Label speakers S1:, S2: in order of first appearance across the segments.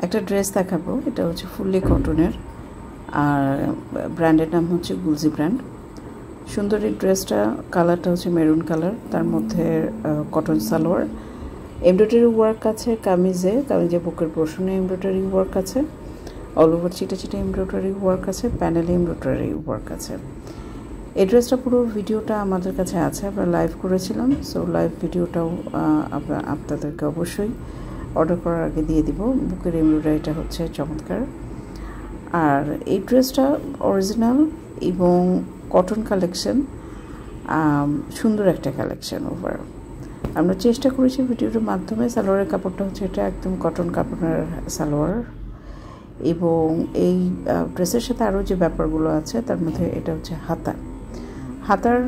S1: একটা ড্রেস দেখাবো। এটা হচ্ছে ফুললি কটনের, আর ব্র্যান্ডের নাম হচ্ছে গুলজি ব্র্যান্ড। সুন্দর এই ড্রেসটা, কালারটা হচ্ছে মেরুন কালার, তার মধ্যে কটন সালোয়ার, এমব্রয়ডারি ওয়ার্ক আছে কামিজে বুকের পোর্শনে এমব্রয়ডারি ওয়ার্ক আছে, অল ওভার চিটা চিটা এমব্রয়ডারি ওয়ার্ক আছে, প্যানেলে এমব্রয়ডারি ওয়ার্ক আছে। এই ড্রেসটা পুরো ভিডিওটা আমাদের কাছে আছে, আমরা লাইভ করেছিলাম। সো লাইভ ভিডিওটাও আপনাদেরকে অবশ্যই অর্ডার করার আগে দিয়ে দিব। বুকের এমব্রয়ডারিটা হচ্ছে চমৎকার। আর এই ড্রেসটা অরিজিনাল এবং কটন কালেকশন, সুন্দর একটা কালেকশন ওভার। আমরা চেষ্টা করেছি ভিডিওটার মাধ্যমে। সালোয়ারের কাপড়টা হচ্ছে এটা একদম কটন কাপড়ের সালোয়ার, এবং এই ড্রেসের সাথে আরও যে ব্যাপারগুলো আছে তার মধ্যে এটা হচ্ছে হাতার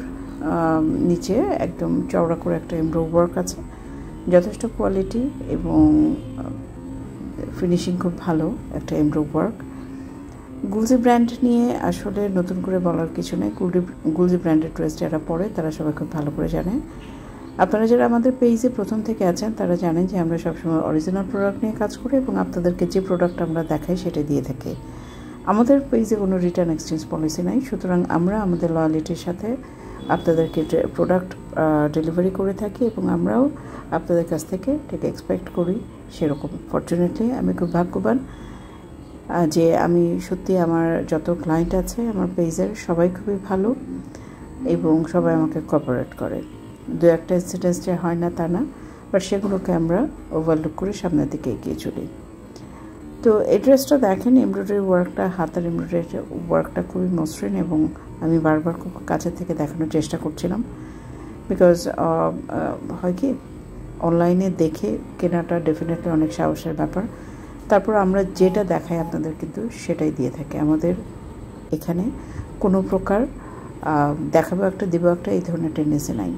S1: নিচে একদম চওড়া করে একটা এমব্রয়ডারি ওয়ার্ক আছে, যথেষ্ট কোয়ালিটি এবং ফিনিশিং খুব ভালো একটা এমব্রয়ডারি ওয়ার্ক। গুলজি ব্র্যান্ড নিয়ে আসলে নতুন করে বলার কিছু নেই। গুলজি ব্র্যান্ডের ড্রেস যারা পরে তারা সবাই খুব ভালো করে জানে। আপনারা যারা আমাদের পেজে প্রথম থেকে আছেন তারা জানেন যে আমরা সবসময় অরিজিনাল প্রোডাক্ট নিয়ে কাজ করি এবং আপনাদেরকে যে প্রোডাক্ট আমরা দেখাই সেটা দিয়ে থাকি। আমাদের পেজে কোনো রিটার্ন এক্সচেঞ্জ পলিসি নাই, সুতরাং আমরা আমাদের লয়ালিটির সাথে আপনাদেরকে প্রোডাক্ট ডেলিভারি করে থাকি এবং আমরাও আপনাদের কাছ থেকে ঠিক এক্সপেক্ট করি সেরকম। ফরচুনেটলি আমি খুব ভাগ্যবান যে আমি সত্যি আমার যত ক্লায়েন্ট আছে আমার পেজের সবাই খুবই ভালো এবং সবাই আমাকে কোঅপারেট করে। দু একটা ইনসিডেন্স যে হয় না তা না, বাট সেগুলোকে আমরা ওভারলুক করে সামনের দিকে এগিয়ে চলি। তো এই ড্রেসটা দেখেন, এমব্রয়ডারি ওয়ার্কটা, হাতের এমব্রয়ডারি ওয়ার্কটা খুবই মসৃণ এবং আমি বারবার খুব কাছে থেকে দেখানোর চেষ্টা করছিলাম। বিকজ হয় কি, অনলাইনে দেখে কেনাটা ডেফিনেটলি অনেক সাহসের ব্যাপার। তারপর আমরা যেটা দেখাই আপনাদের কিন্তু সেটাই দিয়ে থাকি। আমাদের এখানে কোনো প্রকার দেখাবো একটা দিব একটা এই ধরনের টেন্ডেন্সি নাই।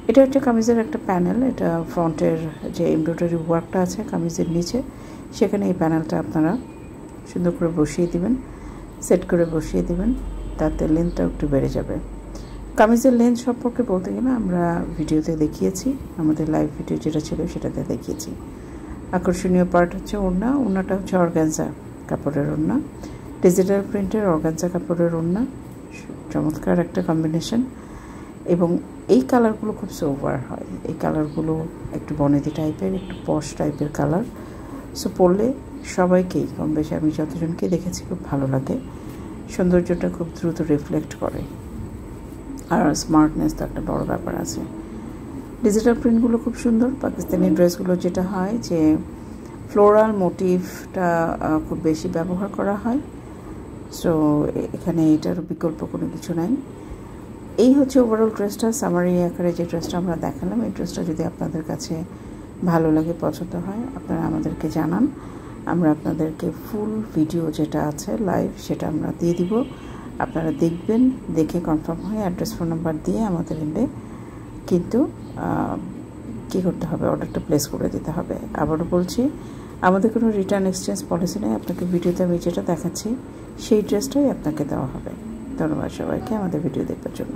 S1: এটা হচ্ছে কামিজের একটা প্যানেল। এটা ফ্রন্টের যে এমব্রয়ডারি ওয়ার্কটা আছে কামিজের নিচে, সেখানে এই প্যানেলটা আপনারা সুন্দর করে বসিয়ে দিবেন, সেট করে বসিয়ে দিবেন, তাতে লেন্থটাও একটু বেড়ে যাবে। কামিজের লেন্থ সম্পর্কে বলতে গেলে আমরা ভিডিওতে দেখিয়েছি, আমাদের লাইভ ভিডিও যেটা ছিল সেটাতে দেখিয়েছি। আকর্ষণীয় পার্ট হচ্ছে ওড়নাটা হচ্ছে অর্গানজা কাপড়ের ওড়না, ডিজিটাল প্রিন্টের অর্গানজা কাপড়ের ওড়না, চমৎকার একটা কম্বিনেশন। এবং এই কালারগুলো খুব সোভার হয়, এই কালারগুলো একটু বনেদি টাইপের, একটু পশ টাইপের কালার। সো পরলে সবাইকেই কম বেশি, আমি যতজনকে দেখেছি খুব ভালো লাগে, সৌন্দর্যটা খুব দ্রুত রিফ্লেক্ট করে। আর স্মার্টনেস তো একটা বড় ব্যাপার আছে। ডিজিটাল প্রিন্টগুলো খুব সুন্দর। পাকিস্তানি ড্রেসগুলো যেটা হয় যে ফ্লোরাল মোটিভটা খুব বেশি ব্যবহার করা হয়, সো এখানে এটার বিকল্প কোনো কিছু নাই। এই হচ্ছে ওভারঅল ড্রেসটা, সামারি আকারে যে ড্রেসটা আমরা দেখালাম। এই ড্রেসটা যদি আপনাদের কাছে ভালো লাগে, পছন্দ হয়, আপনারা আমাদেরকে জানান। আমরা আপনাদেরকে ফুল ভিডিও যেটা আছে লাইভ সেটা আমরা দিয়ে দিব, আপনারা দেখবেন, দেখে কনফার্ম হয়ে অ্যাড্রেস ফোন নাম্বার দিয়ে আমাদের এন্ডে কিন্তু কী করতে হবে, অর্ডারটা প্লেস করে দিতে হবে। আবারও বলছি, আমাদের কোনো রিটার্ন এক্সচেঞ্জ পলিসি নেই। আপনাকে ভিডিওতে আমি যেটা দেখাচ্ছি সেই ড্রেসটাই আপনাকে দেওয়া হবে। ধন্যবাদ সবাইকে আমাদের ভিডিও দেখবার জন্য।